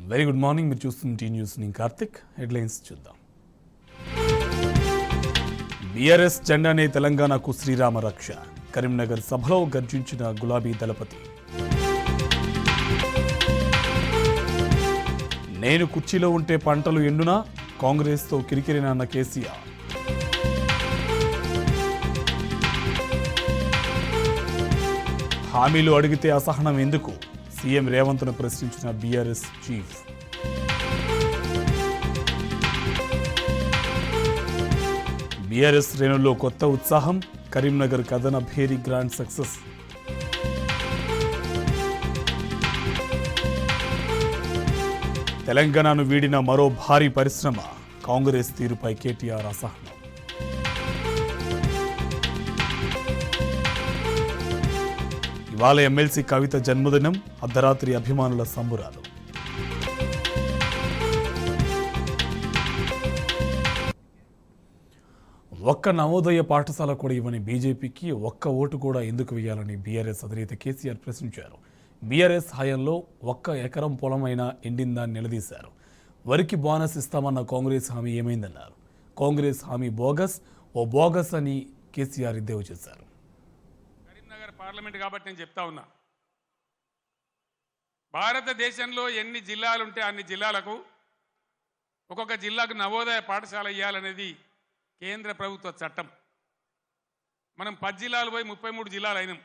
Very good morning. మీరు చూస్తున్న tea news. నేను కార్తిక్. హెడ్లైన్స్ చూద్దాం. బీఆర్ఎస్ జెండానే తెలంగాణకు శ్రీరామ రక్ష. కరీంనగర్ సభలో గర్జించిన గులాబీ దళపతి. నేను కుర్చీలో ఉంటే పంటలు ఎండునా, కాంగ్రెస్తో కిరికిరినన్న కేసీఆర్. హామీలు అడిగితే అసహనం ఎందుకు, సీఎం రేవంత్ను ప్రశ్నించిన బీఆర్ఎస్ చీఫ్. బీఆర్ఎస్ శ్రేణుల్లో కొత్త ఉత్సాహం. కరీంనగర్ కథన భేరీ గ్రాండ్ సక్సెస్. తెలంగాణను వీడిన మరో భారీ పరిశ్రమ. కాంగ్రెస్ తీరుపై కేటీఆర్ అసహనం. ఇవాళ ఎమ్మెల్సీ కవిత జన్మదినం. అర్ధరాత్రి అభిమానుల సంబురాలు. ఒక్క నవోదయ పాఠశాల కూడా ఇవ్వని బీజేపీకి ఒక్క ఓటు కూడా ఎందుకు వేయాలని బీఆర్ఎస్ అధినేత కేసీఆర్ ప్రశ్నించారు. బీఆర్ఎస్ హయాంలో ఒక్క ఎకరం పొలమైనా ఎండిందాన్ని నిలదీశారు. వరికి బోనస్ ఇస్తామన్న కాంగ్రెస్ హామీ ఏమైందన్నారు. కాంగ్రెస్ హామీ బోగస్, ఓ బోగస్ అని కేసీఆర్ ఎద్దేవా చేశారు. కరీంనగర్ పార్లమెంట్ కాబట్టి నేను చెప్తా ఉన్నా, భారతదేశంలో ఎన్ని జిల్లాలుంటే అన్ని జిల్లాలకు ఒక్కొక్క జిల్లాకు నవోదయ పాఠశాల ఇవ్వాలనేది కేంద్ర ప్రభుత్వ చట్టం. మనం 10 జిల్లాలు పోయి 33 జిల్లాలు అయినాం.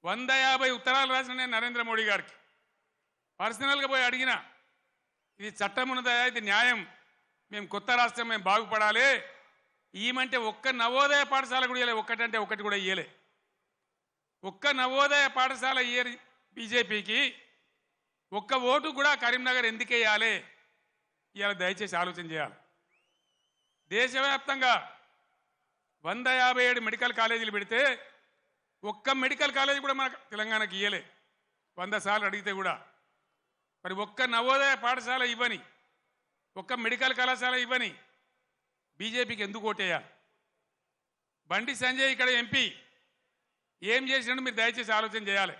150 ఉత్తరాలు రాసిన నేను నరేంద్ర మోడీ గారికి పర్సనల్గా పోయి అడిగిన, ఇది చట్టం ఉన్నదయా, ఇది న్యాయం, మేము కొత్త రాష్ట్రం, మేము బాగుపడాలి, ఈమంటే ఒక్క నవోదయ పాఠశాల కూడా ఇవ్వలే. ఒక్కటంటే ఒకటి కూడా ఇవ్వలే. ఒక్క నవోదయ పాఠశాల ఇయ్యని బీజేపీకి ఒక్క ఓటు కూడా కరీంనగర్ ఎందుకు వేయాలి? ఇవాళ దయచేసి ఆలోచన చేయాలి. దేశవ్యాప్తంగా 157 మెడికల్ కాలేజీలు పెడితే ఒక్క మెడికల్ కాలేజీ కూడా మన తెలంగాణకి ఇయ్యలే. 100 సార్లు అడిగితే కూడా. మరి ఒక్క నవోదయ పాఠశాల ఇవ్వని, ఒక్క మెడికల్ కళాశాల ఇవ్వని బీజేపీకి ఎందుకు ఓటేయాలి? బండి సంజయ్ ఇక్కడ ఎంపీ ఏం చేసినట్టు మీరు దయచేసి ఆలోచన చేయాలి.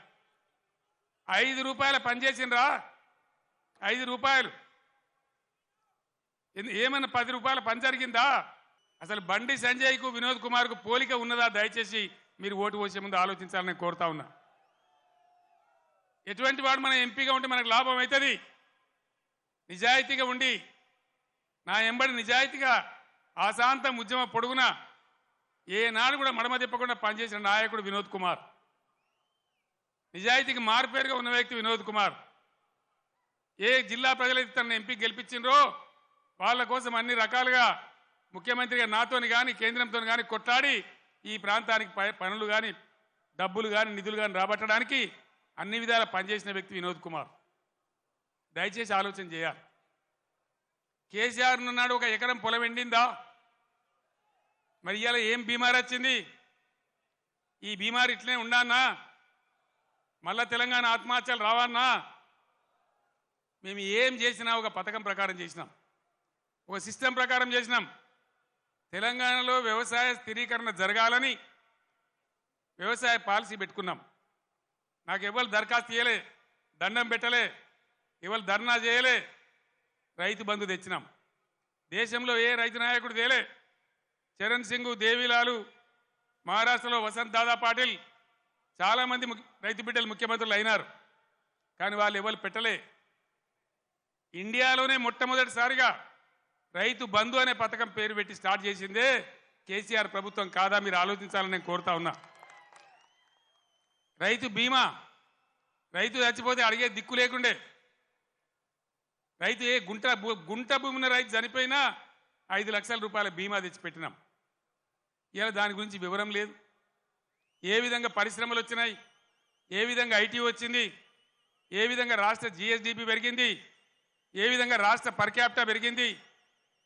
5 రూపాయల పని చేసినరా? 5 రూపాయలు ఏమన్నా 10 రూపాయల పని జరిగిందా? అసలు బండి సంజయ్కు వినోద్ కుమార్కు పోలిక ఉన్నదా? దయచేసి మీరు ఓటు పోసే ముందు ఆలోచించాలని కోరుతా ఉన్నా. ఎటువంటి వాడు మన ఎంపీగా ఉంటే మనకు లాభం అవుతుంది? నిజాయితీగా ఉండి నా ఎంబడి నిజాయితీగా ఆశాంతం ఉద్యమ పొడుగున ఏనాడు కూడా మడమ తిప్పకుండా పనిచేసిన నాయకుడు వినోద్ కుమార్. నిజాయితీకి మారుపేరుగా ఉన్న వ్యక్తి వినోద్ కుమార్. ఏ జిల్లా ప్రజలైతే తనను ఎంపీ గెలిపించిండ్రో వాళ్ళ కోసం అన్ని రకాలుగా ముఖ్యమంత్రిగా నాతోని కానీ కేంద్రంతో కానీ కొట్లాడి ఈ ప్రాంతానికి పనులు కానీ డబ్బులు కానీ నిధులు కానీ రాబట్టడానికి అన్ని విధాలా పనిచేసిన వ్యక్తి వినోద్ కుమార్. దయచేసి ఆలోచన చేయాలి. కేసీఆర్ ఉన్నాడు, ఒక ఎకరం పొలం ఎండిందా? మరి ఇవాళ ఏం బీమారి వచ్చింది? ఈ బీమారి ఇట్లనే ఉండానా? మళ్ళా తెలంగాణ ఆత్మహత్యలు రావన్నా? మేము ఏం చేసినా ఒక పథకం ప్రకారం చేసినాం, ఒక సిస్టమ్ ప్రకారం చేసినాం. తెలంగాణలో వ్యవసాయ స్థిరీకరణ జరగాలని వ్యవసాయ పాలసీ పెట్టుకున్నాం. నాకు ఎవరు దరఖాస్తు చేయలే, దండం పెట్టలే, ఎవరు ధర్నా చేయలే. రైతు బంధు తెచ్చినాం. దేశంలో ఏ రైతు నాయకుడు తేలే. చరణ్ సింగ్, దేవిలాలు, మహారాష్ట్రలో వసంత్ దాదా పాటిల్, చాలామంది రైతు బిడ్డలు ముఖ్యమంత్రులు అయినారు. కానీ వాళ్ళు ఎవరు పెట్టలే. ఇండియాలోనే మొట్టమొదటిసారిగా రైతు బంధు అనే పథకం పేరు పెట్టి స్టార్ట్ చేసిందే కేసీఆర్ ప్రభుత్వం కాదా? మీరు ఆలోచించాలని నేను కోరుతా ఉన్నా. రైతు బీమా, రైతు చచ్చిపోతే అడిగే దిక్కు లేకుండే. రైతు ఏ గుంట భూమి ఉన్న రైతు చనిపోయినా 5 లక్షల రూపాయల బీమా తెచ్చిపెట్టినాం. ఇలా దాని గురించి వివరం లేదు. ఏ విధంగా పరిశ్రమలు వచ్చినాయి, ఏ విధంగా ఐటీ వచ్చింది, ఏ విధంగా రాష్ట్ర జిఎస్డిపి పెరిగింది, ఏ విధంగా రాష్ట్ర పర్ క్యాపిటా పెరిగింది.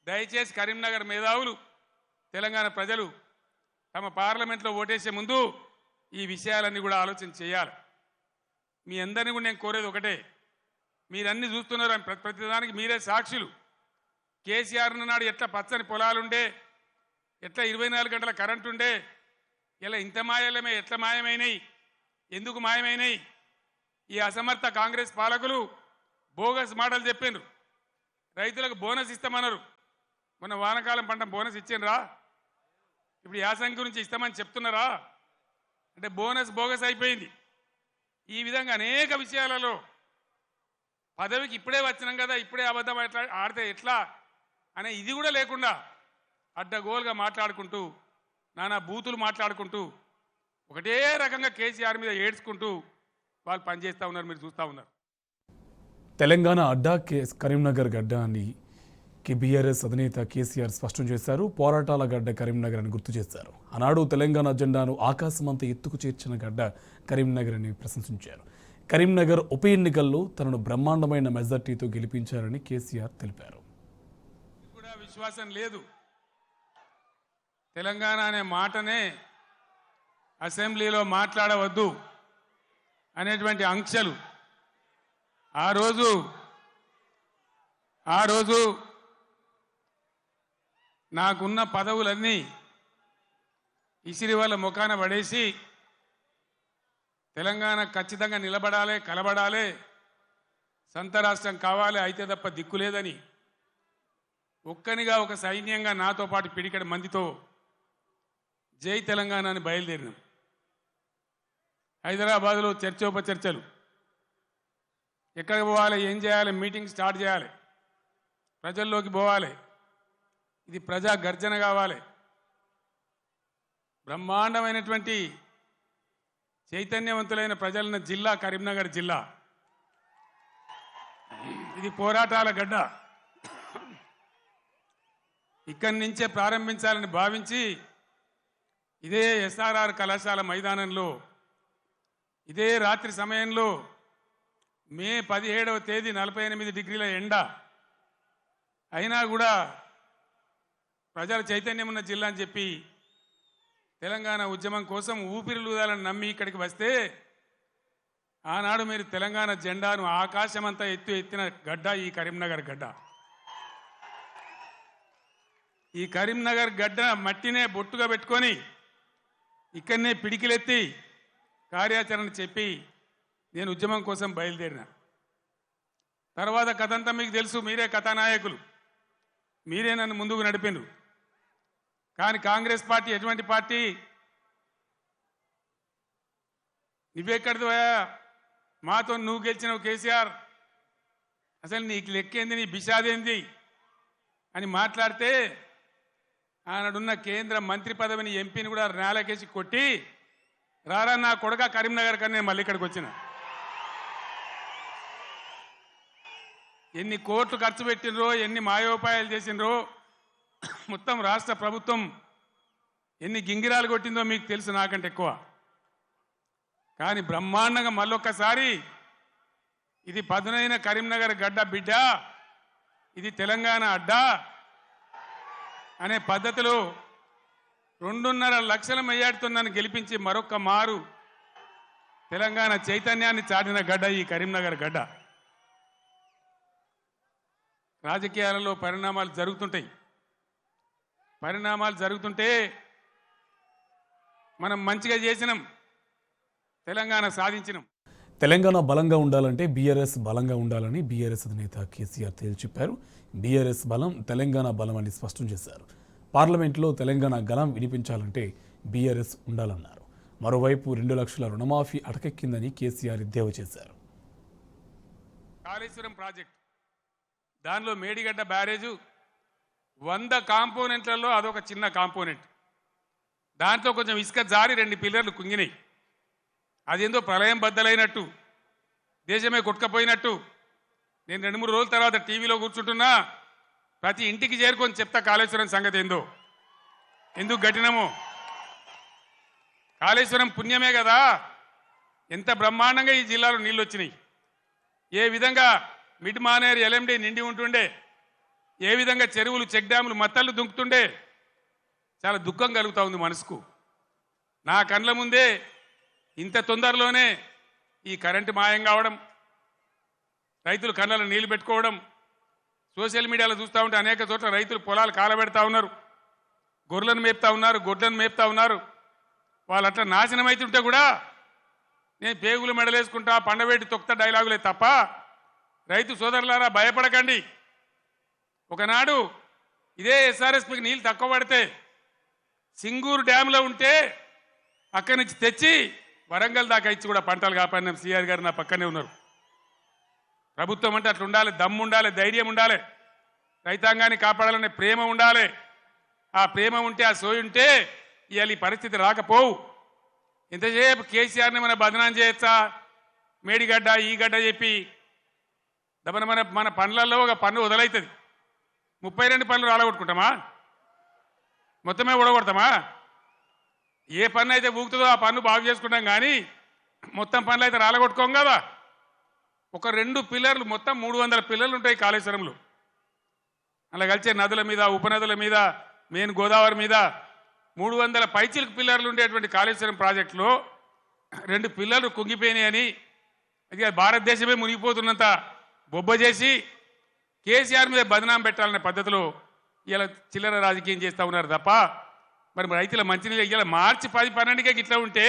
దయచేసి కరీంనగర్ మేధావులు, తెలంగాణ ప్రజలు తమ పార్లమెంట్లో ఓటేసే ముందు ఈ విషయాలన్నీ కూడా ఆలోచన చేయాలి. మీ అందరినీ కూడా నేను కోరేది ఒకటే, మీరన్నీ చూస్తున్నారు, ప్రతిదానికి మీరే సాక్షులు. కేసీఆర్ నాడు ఎట్లా పచ్చని పొలాలుండే, ఎట్లా 24 గంటల కరెంటు ఉండే, ఇలా ఇంత మాయలమే ఎట్లా మాయమైనాయి, ఎందుకు మాయమైనాయి? ఈ అసమర్థ కాంగ్రెస్ పాలకులు బోగస్ మాటలు చెప్పిండ్రు. రైతులకు బోనస్ ఇస్తామన్నారు. మొన్న వానకాలం పంట బోనస్ ఇచ్చిండ్రా? ఇప్పుడు యాసంగి గురించి ఇస్తామని చెప్తున్నారా? అంటే బోనస్ బోగస్ అయిపోయింది. ఈ విధంగా అనేక విషయాలలో పదవికి ఇప్పుడే వచ్చినాం కదా, ఇప్పుడే అబద్ధం ఎట్లా ఆడితే ఎట్లా అనే ఇది కూడా లేకుండా అడ్డగోలుగా మాట్లాడుకుంటూ, నానా బూతులు మాట్లాడుకుంటూ, ఒకటే రకంగా కేసీఆర్ మీద ఏడ్చుకుంటూ వాళ్ళు పనిచేస్తూ ఉన్నారు. మీరు చూస్తూ ఉన్నారు. తెలంగాణ అడ్డా కరీంనగర్ గడ్డ అని బీఆర్ఎస్ అధినేత కేసీఆర్ స్పష్టం చేశారు. పోరాటాల గడ్డ కరీంనగర్ అని గుర్తు చేశారు. ఆనాడు తెలంగాణ జెండాను ఆకాశమంత ఎత్తుకు చేర్చిన గడ్డ కరీంనగర్ అని ప్రశంసించారు. కరీంనగర్ ఉప ఎన్నికల్లో తనను బ్రహ్మాండమైన మెజార్టీతో గెలిపించారని కేసీఆర్ తెలిపారు. కూడా విశ్వాసం లేదు. తెలంగాణ అనే మాటనే అసెంబ్లీలో మాట్లాడవద్దు అనేటువంటి ఆంక్షలు ఆ రోజు నాకున్న పదవులన్నీ ఇసిరి వాళ్ళ ముఖాన పడేసి తెలంగాణ ఖచ్చితంగా నిలబడాలి, కలబడాలి, సొంత రాష్ట్రం కావాలి, అయితే తప్ప దిక్కులేదని ఒక్కనిగా ఒక సైన్యంగా నాతో పాటు పిడికడి మందితో జై తెలంగాణ అని బయలుదేరినాం. హైదరాబాద్లో చర్చోపచర్చలు, ఎక్కడికి పోవాలి, ఏం చేయాలి, మీటింగ్ స్టార్ట్ చేయాలి, ప్రజల్లోకి పోవాలి, ఇది ప్రజా గర్జన కావాలి, బ్రహ్మాండమైనటువంటి చైతన్యవంతులైన ప్రజలున్న జిల్లా కరీంనగర్ జిల్లా. ఇది పోరాటాల గడ్డ. ఇక్కడి నుంచే ప్రారంభించాలని భావించి ఇదే ఎస్ఆర్ఆర్ కళాశాల మైదానంలో ఇదే రాత్రి సమయంలో మే 17వ తేదీ 48 డిగ్రీల ఎండ అయినా కూడా ప్రజల చైతన్యం ఉన్న జిల్లా అని చెప్పి తెలంగాణ ఉద్యమం కోసం ఊపిరిలూదాలని నమ్మి ఇక్కడికి వస్తే ఆనాడు మీరు తెలంగాణ జెండాను ఆకాశమంతా ఎత్తిన గడ్డ ఈ కరీంనగర్ గడ్డ. ఈ కరీంనగర్ గడ్డ మట్టినే బొట్టుగా పెట్టుకొని ఇక్కడనే పిడికిలెత్తి కార్యాచరణ చెప్పి నేను ఉద్యమం కోసం బయలుదేరిన. తర్వాత కథంతా మీకు తెలుసు. మీరే కథానాయకులు, మీరే నన్ను ముందుకు నడిపిండ్రు. కానీ కాంగ్రెస్ పార్టీ ఎటువంటి పార్టీ? నువ్వెక్కడిదివా, మాతో నువ్వు గెలిచినావు కేసీఆర్, అసలు నీకు లెక్కేంది, నీ బిషాదేంది అని మాట్లాడితే ఆనాడున్న కేంద్ర మంత్రి పదవిని ఎంపీని కూడా నేలకేసి కొట్టి రారా నా కొడుక కరీంనగర్ కన్నా నేను మళ్ళీ ఇక్కడికి వచ్చిన. ఎన్ని కోట్లు ఖర్చు పెట్టినరో, ఎన్ని మాయోపాయాలు చేసినరో, మొత్తం రాష్ట్ర ప్రభుత్వం ఎన్ని గింగిరాలు కొట్టిందో మీకు తెలుసు నాకంటే ఎక్కువ. కానీ బ్రహ్మాండంగా మళ్ళొక్కసారి ఇది పదునైన కరీంనగర్ గడ్డ బిడ్డ, ఇది తెలంగాణ అడ్డా అనే పద్ధతిలో 2.5 లక్షల మెజార్టీతో నన్ను గెలిపించి మరొక్క మారు తెలంగాణ చైతన్యాన్ని చాటిన గడ్డ ఈ కరీంనగర్ గడ్డ. రాజకీయాలలో పరిణామాలు జరుగుతుంటే మనం మంచిగా చేసినాం, తెలంగాణ సాధించినాం. తెలంగాణ బలంగా ఉండాలంటే బీఆర్ఎస్ బలంగా ఉండాలని బీఆర్ఎస్ అధినేత కేసీఆర్ తేల్చిప్పారు. బీఆర్ఎస్ బలం తెలంగాణ బలం అని స్పష్టం చేశారు. పార్లమెంట్లో తెలంగాణ గళం వినిపించాలంటే బీఆర్ఎస్ ఉండాలన్నారు. మరోవైపు 2 లక్షల రుణమాఫీ అటకెక్కిందని కేసీఆర్ ఎద్దేవా చేశారు. కాళేశ్వరం ప్రాజెక్ట్, దానిలో మేడిగడ్డ బ్యారేజు 100 కాంపోనెంట్లలో అదొక చిన్న కాంపోనెంట్. దాంట్లో కొంచెం ఇసుక జారి 2 పిల్లర్లు కుంగినాయి. అదేందో ప్రళయం బద్దలైనట్టు, దేశమే కొట్టుకపోయినట్టు. నేను 2-3 రోజుల తర్వాత టీవీలో కూర్చుంటున్నా, ప్రతి ఇంటికి చేరుకొని చెప్తా కాళేశ్వరం సంగతి ఏందో, ఎందుకు గట్టినమో. కాళేశ్వరం పుణ్యమే కదా ఎంత బ్రహ్మాండంగా ఈ జిల్లాలో నీళ్ళు వచ్చినాయి. ఏ విధంగా మిడ్ మానేరు ఎల్ఎండి నిండి ఉంటుండే, ఏ విధంగా చెరువులు, చెక్ డ్యాములు, మత్తళ్ళు దుంకుతుండే. చాలా దుఃఖం కలుగుతూ ఉంది మనసుకు. నా కళ్ళ ముందే ఇంత తొందరలోనే ఈ కరెంటు మాయం కావడం, రైతులు కళ్ళలో నీళ్లు పెట్టుకోవడం, సోషల్ మీడియాలో చూస్తూ ఉంటే అనేక చోట్ల రైతులు పొలాలు కాలబెడతా ఉన్నారు, గొర్రెలను మేపుతా ఉన్నారు, గొడ్లను మేపుతా ఉన్నారు. వాళ్ళు అట్లా నాశనం అవుతుంటే కూడా నేను పేగులు మెడలేసుకుంటా, పండబెట్టి తొక్త డైలాగులే తప్ప రైతు సోదరులారా భయపడకండి. ఒకనాడు ఇదే ఎస్ఆర్ఎస్పికి నీళ్ళు తక్కువ పడితే సింగూరు డ్యాంలో ఉంటే అక్కడి నుంచి తెచ్చి వరంగల్ దాకా ఇచ్చి కూడా పంటలు కాపాడినాం. సిఆర్ గారు నా పక్కనే ఉన్నారు. ప్రభుత్వం అంటే అట్లా ఉండాలి, దమ్ము ఉండాలి, ధైర్యం ఉండాలి, రైతాంగాన్ని కాపాడాలనే ప్రేమ ఉండాలి. ఆ ప్రేమ ఉంటే, ఆ సోయి ఉంటే ఇవాళ ఈ పరిస్థితి రాకపోవు. ఇంతసేపు కేసీఆర్ని మన బదనాం చేయొచ్చా? మేడిగడ్డ ఈ గడ్డ చెప్పి దమన మన పనులలో ఒక పన్ను వదలవుతుంది. 32 పనులు రాలగొట్టుకుంటామా? మొత్తమే ఊడగొడతామా? ఏ పన్ను అయితే ఊగుతుందో ఆ పన్ను బాగు చేసుకుంటాం, కానీ మొత్తం పనులు అయితే రాలగొట్టుకోం కదా. ఒక 2 పిల్లర్లు, మొత్తం 300 పిల్లర్లు ఉంటాయి కాళేశ్వరంలో. అలా కలిసే నదుల మీద, ఉపనదుల మీద, మెయిన్ గోదావరి మీద 300 పైచిలకు పిల్లర్లు ఉండేటువంటి కాళేశ్వరం ప్రాజెక్టులో 2 పిల్లర్లు కుంగిపోయినాయని, అది భారతదేశమే మునిగిపోతున్నంత బొబ్బ చేసి కేసీఆర్ మీద బదనాం పెట్టాలనే పద్ధతిలో ఇలా చిల్లర రాజకీయం చేస్తూ ఉన్నారు తప్ప, మరి రైతుల మంచినీళ్ళు ఇలా మార్చి 10, 12కే ఇట్లా ఉంటే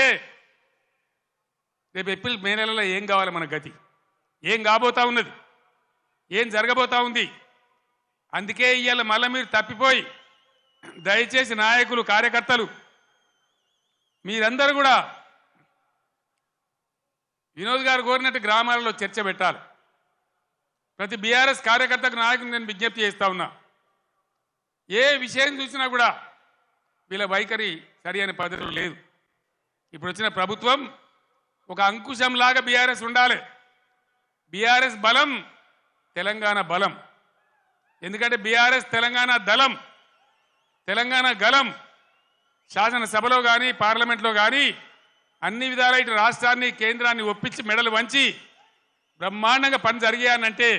రేపు ఏప్రిల్, మే నెలలో ఏం కావాలి? మన గతి ఏం కాబోతా ఉన్నది? ఏం జరగబోతా ఉంది? అందుకే ఇవాళ మళ్ళీ మీరు తప్పిపోయి, దయచేసి నాయకులు, కార్యకర్తలు మీరందరూ కూడా వినోద్ గారు కోరినట్టు గ్రామాలలో చర్చ పెట్టాలి. ప్రతి బీఆర్ఎస్ కార్యకర్తకు, నాయకులు నేను విజ్ఞప్తి చేస్తా ఉన్నా, ఏ విషయం చూసినా కూడా వీళ్ళ వైఖరి సరి అయిన పద్ధతిలో లేదు. ఇప్పుడు వచ్చిన ప్రభుత్వం ఒక అంకుశంలాగా బీఆర్ఎస్ ఉండాలి. బీఆర్ఎస్ బలం తెలంగాణ బలం. ఎందుకంటే బీఆర్ఎస్ తెలంగాణ దళం, తెలంగాణ గలం. శాసనసభలో కానీ, పార్లమెంట్లో కానీ అన్ని విధాల ఇటు రాష్ట్రాన్ని, కేంద్రాన్ని ఒప్పించి మెడలు వంచి బ్రహ్మాండంగా పని జరిగాయనంటే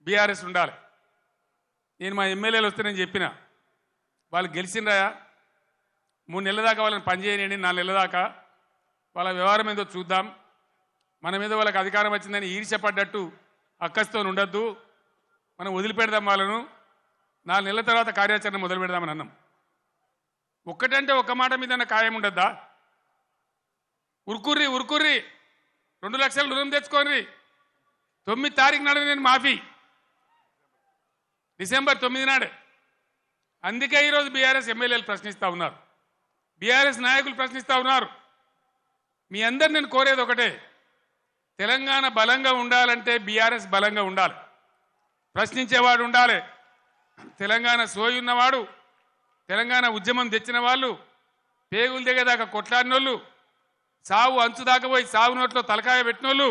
బీఆర్ఎస్ ఉండాలి. నేను మా ఎమ్మెల్యేలు వస్తే నేను చెప్పిన, వాళ్ళు గెలిచిండ్రా 3 నెలల దాకా వాళ్ళని పనిచేయనండి, 4 నెలల దాకా వాళ్ళ వ్యవహారం ఏందో చూద్దాం, మన మీద వాళ్ళకి అధికారం వచ్చిందని ఈర్ష్యపడ్డట్టు అక్కస్తో ఉండొద్దు, మనం వదిలిపెడదాం వాళ్ళను, 4 నెలల తర్వాత కార్యాచరణ మొదలు పెడదామని అన్నాం. ఒక్కటంటే ఒక్క మాట మీద ఖాయం ఉండద్దా? ఉరుకుర్రి 2 లక్షల రుణం తెచ్చుకోండి, 9 తారీఖు నాడు నేను మాఫీ, డిసెంబర్ 9 నాడే. అందుకే ఈరోజు బీఆర్ఎస్ ఎమ్మెల్యేలు ప్రశ్నిస్తూ ఉన్నారు, బీఆర్ఎస్ నాయకులు ప్రశ్నిస్తూ ఉన్నారు. మీ అందరు నేను కోరేది ఒకటే, తెలంగాణ బలంగా ఉండాలంటే బీఆర్ఎస్ బలంగా ఉండాలి, ప్రశ్నించేవాడు ఉండాలి. తెలంగాణ సోయి ఉన్నవాడు, తెలంగాణ ఉద్యమం తెచ్చిన వాళ్ళు, పేగులు దిగేదాకా కొట్లాడినోళ్ళు, సావు అంచు దాకా పోయి సాగు నోట్లో తలకాయ పెట్టినోళ్ళు,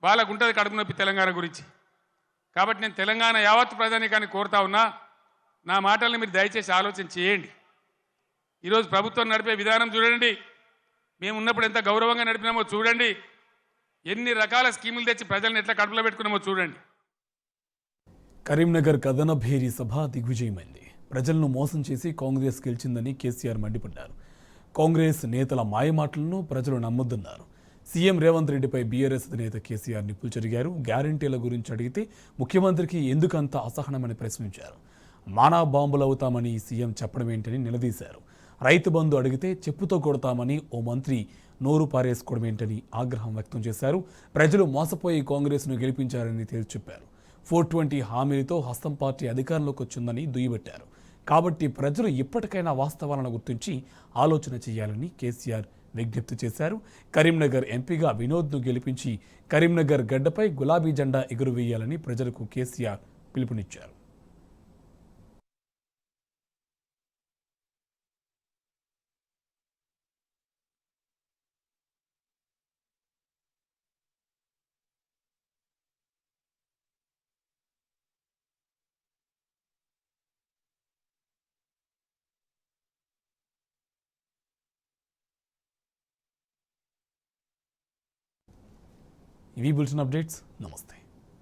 వాళ్ళకు ఉంటుంది కడుపు నొప్పి తెలంగాణ గురించి. కాబట్టి నేను తెలంగాణ యావత్తు ప్రజానీకాన్ని కోరుతా ఉన్నా, నా మాటల్ని మీరు దయచేసి ఆలోచన చేయండి. ఈరోజు ప్రభుత్వం నడిపే విధానం చూడండి, మేము ఉన్నప్పుడు ఎంత గౌరవంగా నడిపినామో చూడండి, ఎన్ని రకాల స్కీములు తెచ్చి ప్రజల్ని ఎట్లా కడుపులో పెట్టుకున్నామో చూడండి. కరీంనగర్ కథన భేరీ సభ దిగ్విజయమైంది. ప్రజలను మోసం చేసి కాంగ్రెస్ గెలిచిందని కేసీఆర్ మండిపడ్డారు. కాంగ్రెస్ నేతల మాయమాటలను ప్రజలు నమ్మొద్దన్నారు. సీఎం రేవంత్ రెడ్డిపై బీఆర్ఎస్ అధినేత కేసీఆర్ నిప్పులు చెరిగారు. గ్యారంటీల గురించి అడిగితే ముఖ్యమంత్రికి ఎందుకంత అసహనమని ప్రశ్నించారు. మానా బాంబులు అవుతామని సీఎం చెప్పడం ఏంటని నిలదీశారు. రైతు బంధు అడిగితే చెప్పుతో కొడతామని ఓ మంత్రి నోరు పారేసుకోవడం ఏంటని ఆగ్రహం వ్యక్తం చేశారు. ప్రజలు మోసపోయి కాంగ్రెస్ను గెలిపించారని తేల్చి చెప్పారు. 420 హామీలతో హస్తం పార్టీ అధికారంలోకి వచ్చిందని దుయ్యబట్టారు. కాబట్టి ప్రజలు ఇప్పటికైనా వాస్తవాలను గుర్తించి ఆలోచన చేయాలని కేసీఆర్ విజ్ఞప్తి చేశారు. కరీంనగర్ ఎంపీగా వినోద్ను గెలిపించి కరీంనగర్ గడ్డపై గులాబీ జెండా ఎగురవేయాలని ప్రజలకు కేసీఆర్ పిలుపునిచ్చారు. ఇవి బులెటిన్ అప్డేట్స్. నమస్తే.